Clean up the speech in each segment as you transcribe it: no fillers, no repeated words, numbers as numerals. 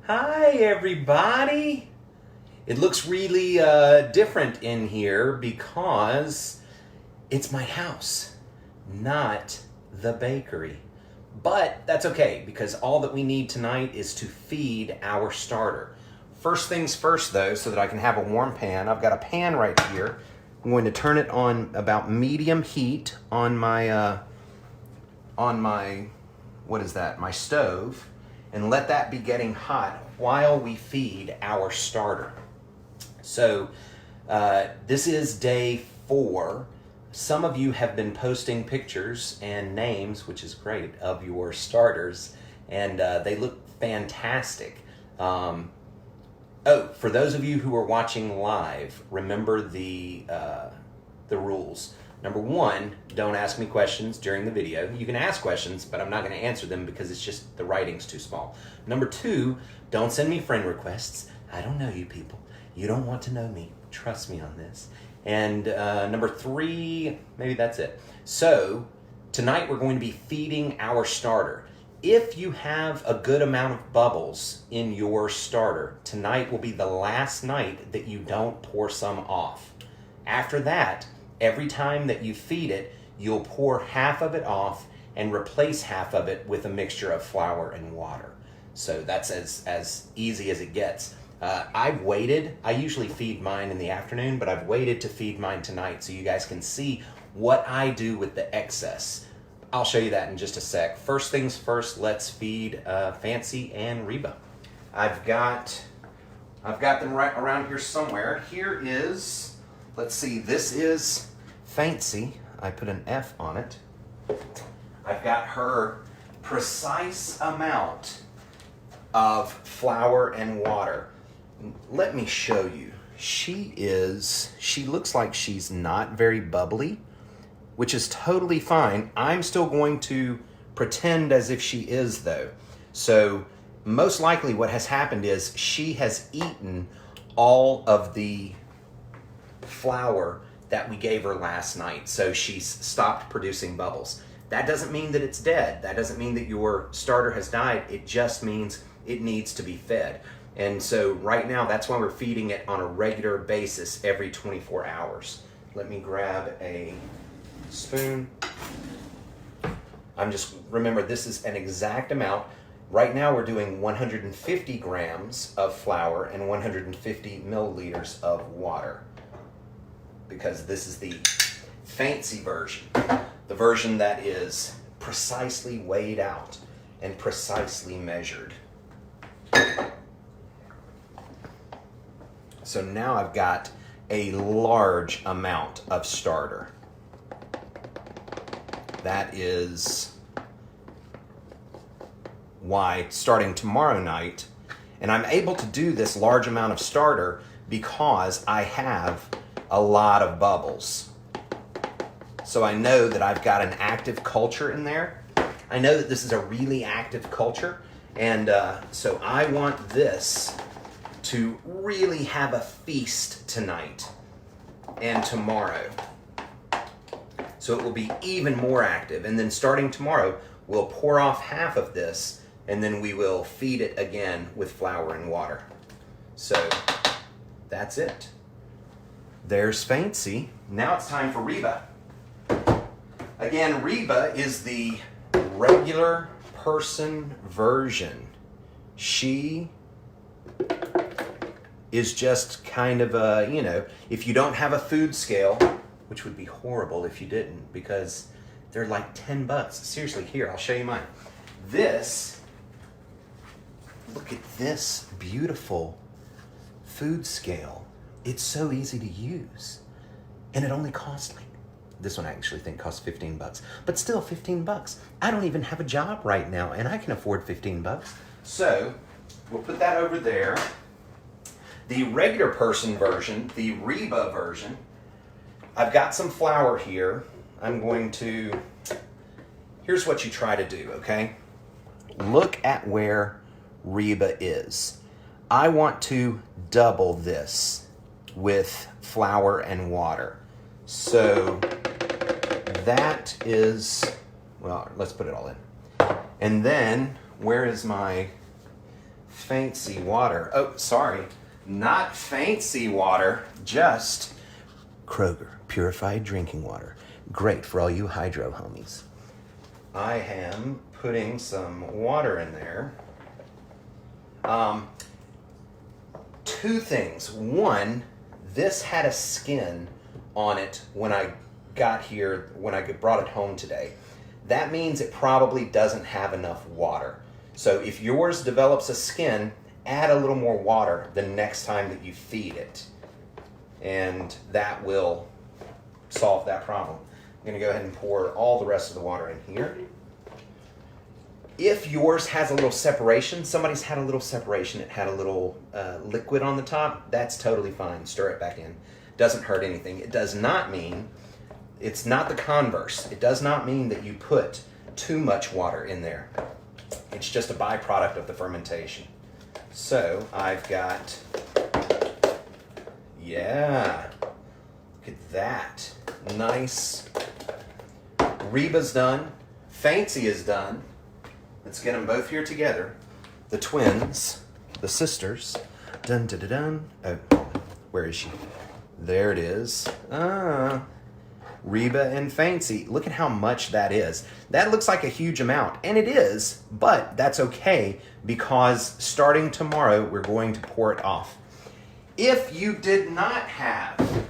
Hi everybody! It looks really different in here because it's my house, not the bakery. But that's okay because all that we need tonight is to feed our starter. First things first though, so that I can have a warm pan, I've got a pan right here. I'm going to turn it on about medium heat on my, what is that, my stove, and let that be getting hot while we feed our starter. So this is day 4. Some of you have been posting pictures and names, which is great, of your starters, and they look fantastic. Oh, for those of you who are watching live, remember the rules. Number 1, don't ask me questions during the video. You can ask questions, but I'm not going to answer them because it's just the writing's too small. Number 2, don't send me friend requests. I don't know you people. You don't want to know me. Trust me on this. And number 3, maybe that's it. So tonight we're going to be feeding our starter. If you have a good amount of bubbles in your starter, tonight will be the last night that you don't pour some off. After that, every time that you feed it, you'll pour half of it off and replace half of it with a mixture of flour and water. So that's as easy as it gets. I've waited. I usually feed mine in the afternoon, but I've waited to feed mine tonight so you guys can see what I do with the excess. I'll show you that in just a sec. First things first, let's feed Fancy and Reba. I've got them right around here somewhere. Here is, let's see, this is Fancy. I put an F on it. I've got her precise amount of flour and water. Let me show you. She looks like she's not very bubbly, which is totally fine. I'm still going to pretend as if she is though. So most likely what has happened is she has eaten all of the flour that we gave her last night. So she's stopped producing bubbles. That doesn't mean that it's dead. That doesn't mean that your starter has died. It just means it needs to be fed. And so right now, that's why we're feeding it on a regular basis every 24 hours. Let me grab a spoon. Remember, this is an exact amount. Right now, we're doing 150 grams of flour and 150 milliliters of water, because this is the fancy version, the version that is precisely weighed out and precisely measured. So now I've got a large amount of starter. That is why starting tomorrow night, and I'm able to do this large amount of starter because I have a lot of bubbles. So I know that I've got an active culture in there. I know that this is a really active culture, and so I want this to really have a feast tonight and tomorrow. So it will be even more active. And then starting tomorrow, we'll pour off half of this and then we will feed it again with flour and water. So that's it. There's Fancy. Now it's time for Reba. Again, Reba is the regular person version. She is just kind of a, if you don't have a food scale, which would be horrible if you didn't, because they're like $10. Seriously, here, I'll show you mine. Look at this beautiful food scale. It's so easy to use. And it only costs this one I actually think costs $15, but still $15. I don't even have a job right now and I can afford $15. So we'll put that over there. The regular person version, the Reba version, I've got some flour here. Here's what you try to do, okay? Look at where Reba is. I want to double this with flour and water. So that is, well, let's put it all in. And then, where is my fancy water. Oh, sorry, not fancy water, just Kroger purified drinking water. Great for all you hydro homies. I am putting some water in there. Two things. One, this had a skin on it when I got here, when I brought it home today. That means it probably doesn't have enough water. So if yours develops a skin, add a little more water the next time that you feed it. And that will solve that problem. I'm gonna go ahead and pour all the rest of the water in here. If yours has a little separation, somebody's had a little separation, it had a little liquid on the top, that's totally fine. Stir it back in. Doesn't hurt anything. It does not mean, it's not the converse. It does not mean that you put too much water in there. It's just a byproduct of the fermentation. So I've got, yeah, look at that. Nice. Reba's done. Fancy is done. Let's get them both here together. The twins, the sisters. Dun dun dun dun. Oh, where is she? There it is. Reba and Fancy. Look at how much that is. That looks like a huge amount, and it is, but that's okay because starting tomorrow, we're going to pour it off. If you did not have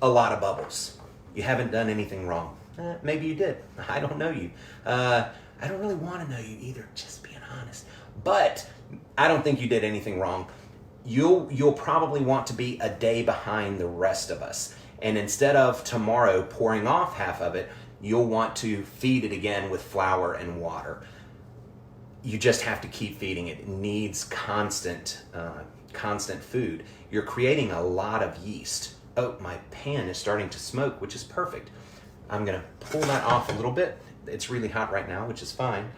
a lot of bubbles, you haven't done anything wrong. Maybe you did. I don't know you. I don't really want to know you either, just being honest. But I don't think you did anything wrong. You'll probably want to be a day behind the rest of us. And instead of tomorrow pouring off half of it, you'll want to feed it again with flour and water. You just have to keep feeding it. It needs constant food. You're creating a lot of yeast. Oh, my pan is starting to smoke, which is perfect. I'm gonna pull that off a little bit. It's really hot right now, which is fine.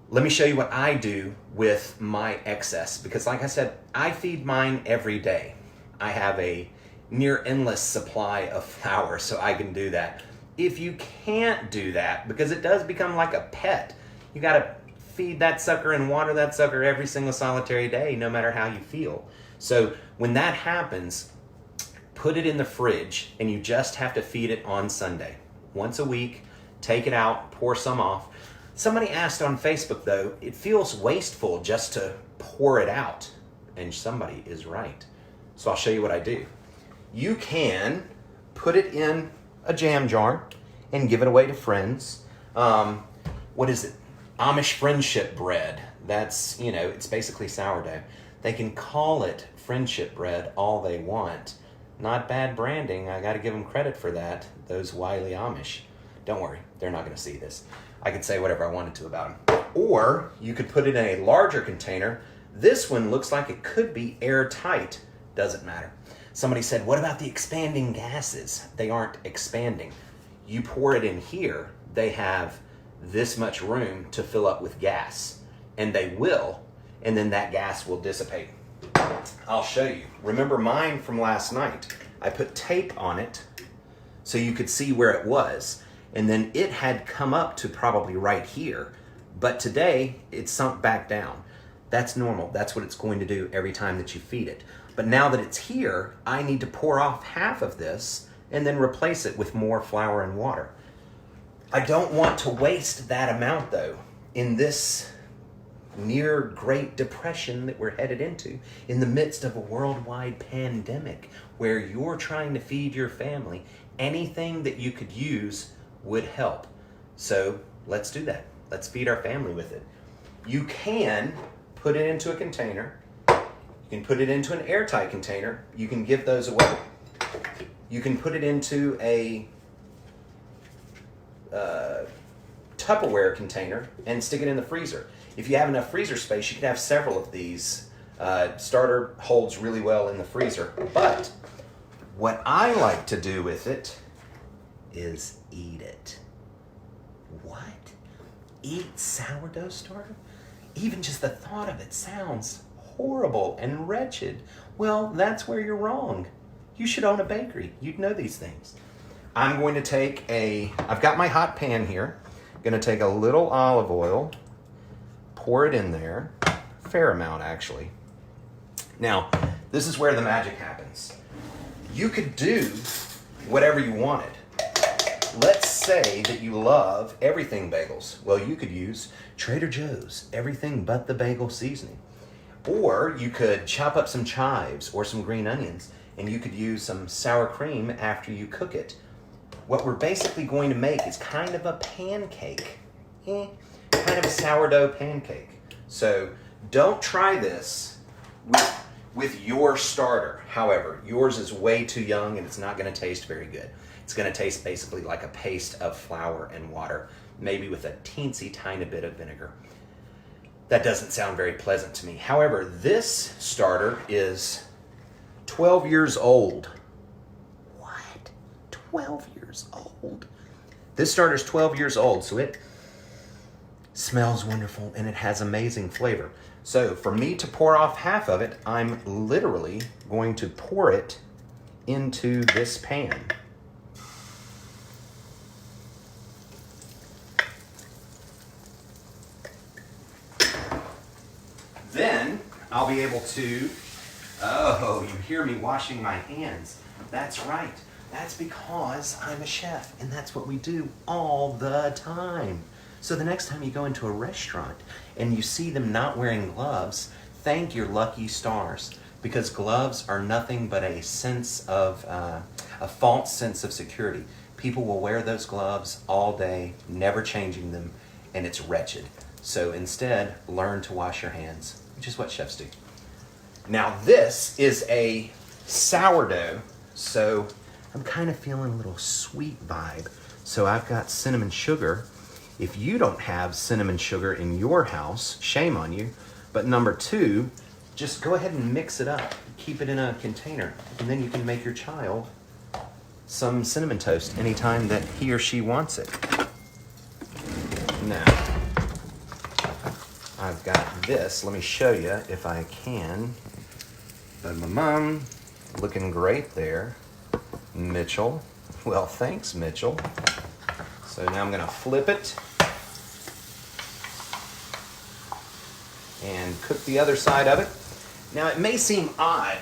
Let me show you what I do with my excess, because like I said, I feed mine every day. I have a near endless supply of flour, so I can do that. If you can't do that, because it does become like a pet, you gotta feed that sucker and water that sucker every single solitary day, no matter how you feel. So when that happens, put it in the fridge, and you just have to feed it on Sunday. Once a week, take it out, pour some off. Somebody asked on Facebook though, it feels wasteful just to pour it out. And somebody is right. So I'll show you what I do. You can put it in a jam jar and give it away to friends. What is it? Amish friendship bread. That's, it's basically sourdough. They can call it friendship bread all they want. Not bad branding. I got to give them credit for that. Those wily Amish. Don't worry, they're not going to see this. I could say whatever I wanted to about them. Or you could put it in a larger container. This one looks like it could be airtight. Doesn't matter. Somebody said, what about the expanding gases? They aren't expanding. You pour it in here, they have this much room to fill up with gas. And they will, and then that gas will dissipate. I'll show you. Remember mine from last night? I put tape on it so you could see where it was. And then it had come up to probably right here. But today, it sunk back down. That's normal. That's what it's going to do every time that you feed it. But now that it's here, I need to pour off half of this and then replace it with more flour and water. I don't want to waste that amount, though, in this near Great Depression that we're headed into, in the midst of a worldwide pandemic where you're trying to feed your family. Anything that you could use would help. So let's do that. Let's feed our family with it. You can put it into a container. You can put it into an airtight container. You can give those away. You can put it into a Tupperware container and stick it in the freezer. If you have enough freezer space, you can have several of these. Starter holds really well in the freezer. But what I like to do with it is eat it. What? Eat sourdough starter? Even just the thought of it sounds horrible and wretched. Well, that's where you're wrong. You should own a bakery. You'd know these things. I'm going to take I've got my hot pan here. I'm going to take a little olive oil, pour it in there, fair amount actually. Now, this is where the magic happens. You could do whatever you wanted. Let's say that you love everything bagels. Well, you could use Trader Joe's everything but the bagel seasoning. Or you could chop up some chives or some green onions, and you could use some sour cream after you cook it. What we're basically going to make is kind of a pancake. Kind of a sourdough pancake. So don't try this with your starter. However, yours is way too young and it's not going to taste very good. It's going to taste basically like a paste of flour and water, maybe with a teensy tiny bit of vinegar. That doesn't sound very pleasant to me. However, this starter is 12 years old. What? 12 years old? This starter is 12 years old, so it smells wonderful and it has amazing flavor. So for me to pour off half of it, I'm literally going to pour it into this pan. Then I'll be able to, oh, you hear me washing my hands. That's right. That's because I'm a chef and that's what we do all the time. So the next time you go into a restaurant and you see them not wearing gloves, thank your lucky stars, because gloves are nothing but a sense of, a false sense of security. People will wear those gloves all day, never changing them, and it's wretched. So instead, learn to wash your hands, which is what chefs do. Now this is a sourdough, so I'm kind of feeling a little sweet vibe. So I've got cinnamon sugar. If you don't have cinnamon sugar in your house, shame on you. But number two, just go ahead and mix it up. Keep it in a container, and then you can make your child some cinnamon toast anytime that he or she wants it. Now, I've got this. Let me show you if I can. Looking great there, Mitchell. Well, thanks, Mitchell. So now I'm gonna flip it and cook the other side of it. Now it may seem odd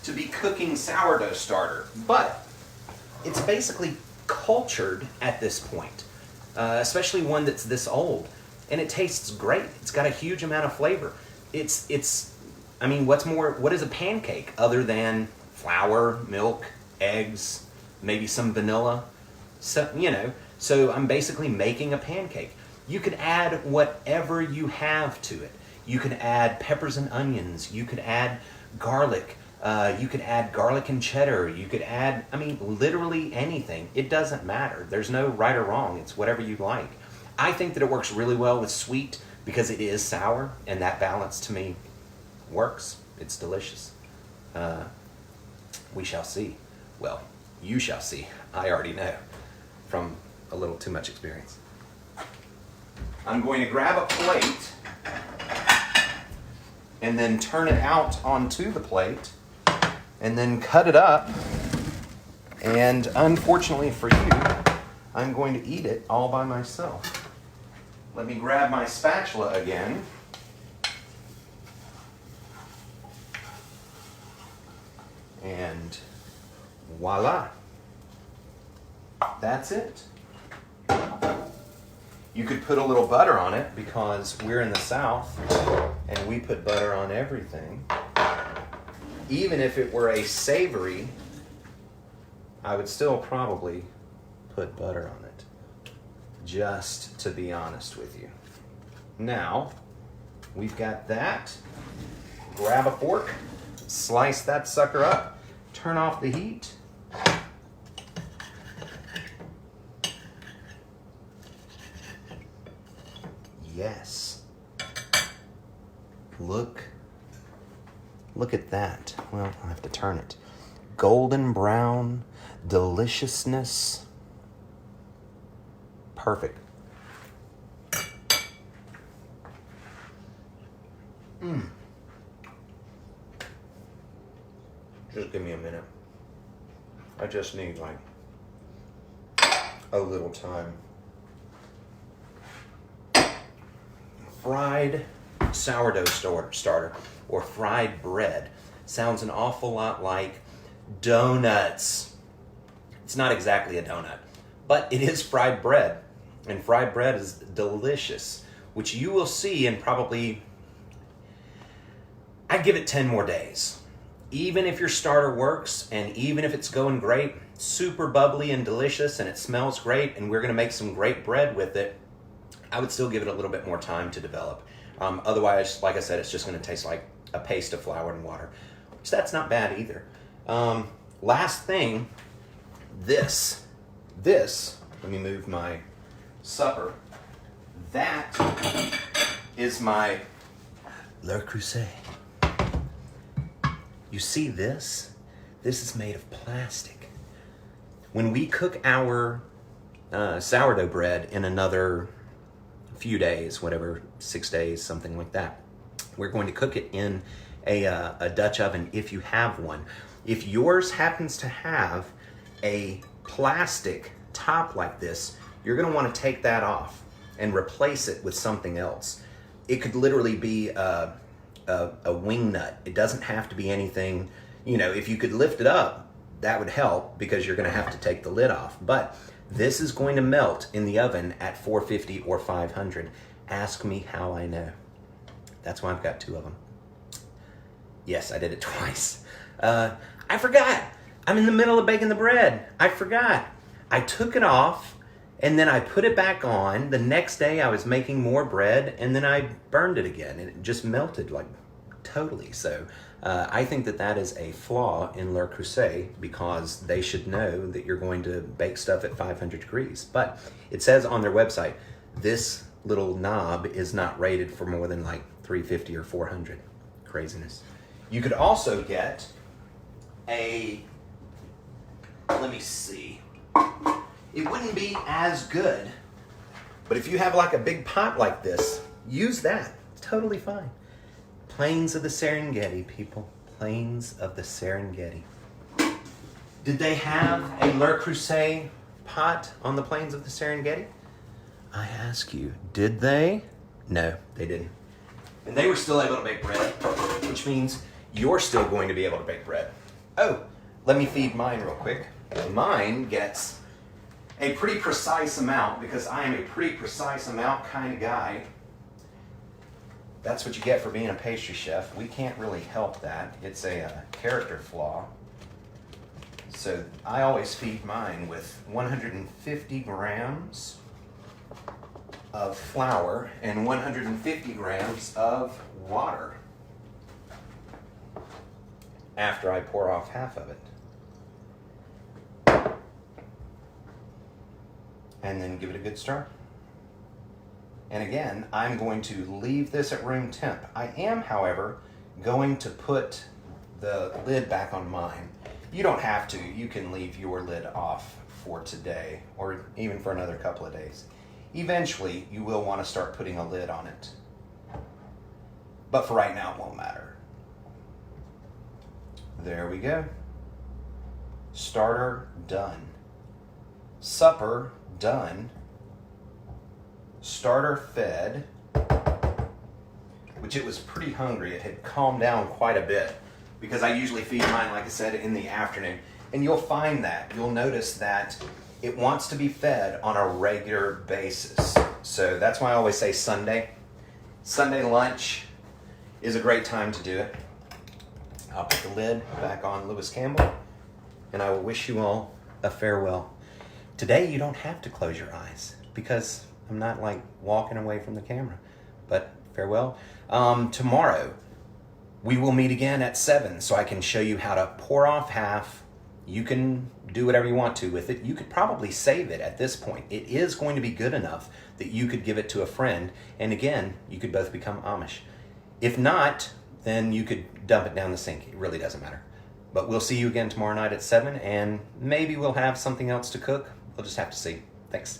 to be cooking sourdough starter, but it's basically cultured at this point, especially one that's this old, and it tastes great. It's got a huge amount of flavor. I mean, what is a pancake other than flour, milk, eggs, maybe some vanilla? So I'm basically making a pancake. You could add whatever you have to it. You could add peppers and onions. You could add garlic. You could add garlic and cheddar. You could add, literally anything. It doesn't matter. There's no right or wrong. It's whatever you like. I think that it works really well with sweet because it is sour, and that balance to me works. It's delicious. We shall see. Well, you shall see. I already know from a little too much experience. I'm going to grab a plate and then turn it out onto the plate and then cut it up. And unfortunately for you, I'm going to eat it all by myself. Let me grab my spatula again. And voila. That's it. You could put a little butter on it because we're in the South and we put butter on everything. Even if it were a savory, I would still probably put butter on it, just to be honest with you. Now, we've got that. Grab a fork, slice that sucker up, turn off the heat. Yes. Look at that. Well, I'll have to turn it. Golden brown deliciousness. Perfect. Just give me a minute. I just need a little time. Fried sourdough starter or fried bread sounds an awful lot like donuts. It's not exactly a donut, but it is fried bread, and fried bread is delicious, which you will see in probably, I'd give it 10 more days. Even if your starter works, and even if it's going great, super bubbly and delicious, and it smells great, and we're gonna make some great bread with it, I would still give it a little bit more time to develop. Otherwise, like I said, it's just gonna taste like a paste of flour and water, which that's not bad either. Last thing, this, let me move my supper. That is my Le Creuset. You see this? This is made of plastic. When we cook our sourdough bread in another few days, whatever, 6 days, something like that, we're going to cook it in a Dutch oven if you have one. If yours happens to have a plastic top like this, you're gonna wanna take that off and replace it with something else. It could literally be a wing nut. It doesn't have to be anything, you know, if you could lift it up, that would help because you're gonna have to take the lid off. But this is going to melt in the oven at 450 or 500. Ask me how I know. That's why I've got 2 of them. Yes, I did it twice. I forgot. I'm in the middle of baking the bread. I forgot. I took it off and then I put it back on. The next day I was making more bread and then I burned it again and it just melted like totally. So I think that that is a flaw in Le Creuset because they should know that you're going to bake stuff at 500 degrees. But it says on their website, this little knob is not rated for more than like 350 or 400. Craziness. You could also get a, let me see, it wouldn't be as good, but if you have like a big pot like this, use that. It's totally fine. Plains of the Serengeti, people. Plains of the Serengeti. Did they have a Le Creuset pot on the Plains of the Serengeti? I ask you, did they? No, they didn't. And they were still able to bake bread, which means you're still going to be able to bake bread. Oh, let me feed mine real quick. Mine gets a pretty precise amount because I am a pretty precise amount kind of guy. That's what you get for being a pastry chef. We can't really help that. It's a character flaw. So I always feed mine with 150 grams of flour and 150 grams of water after I pour off half of it. And then give it a good stir. And again, I'm going to leave this at room temp. I am, however, going to put the lid back on mine. You don't have to. You can leave your lid off for today or even for another couple of days. Eventually, you will want to start putting a lid on it. But for right now, it won't matter. There we go. Starter done. Supper done. Starter fed, which it was pretty hungry. It had calmed down quite a bit because I usually feed mine, like I said, in the afternoon. And you'll find that. You'll notice that it wants to be fed on a regular basis. So that's why I always say Sunday. Sunday lunch is a great time to do it. I'll put the lid back on Lewis Campbell, and I will wish you all a farewell. Today you don't have to close your eyes because I'm not like walking away from the camera, but farewell. Tomorrow we will meet again at 7 so I can show you how to pour off half. You can do whatever you want to with it. You could probably save it at this point. It is going to be good enough that you could give it to a friend, and again, you could both become Amish. If not, then you could dump it down the sink. It really doesn't matter. But we'll see you again tomorrow night at 7, and maybe we'll have something else to cook. We'll just have to see. Thanks.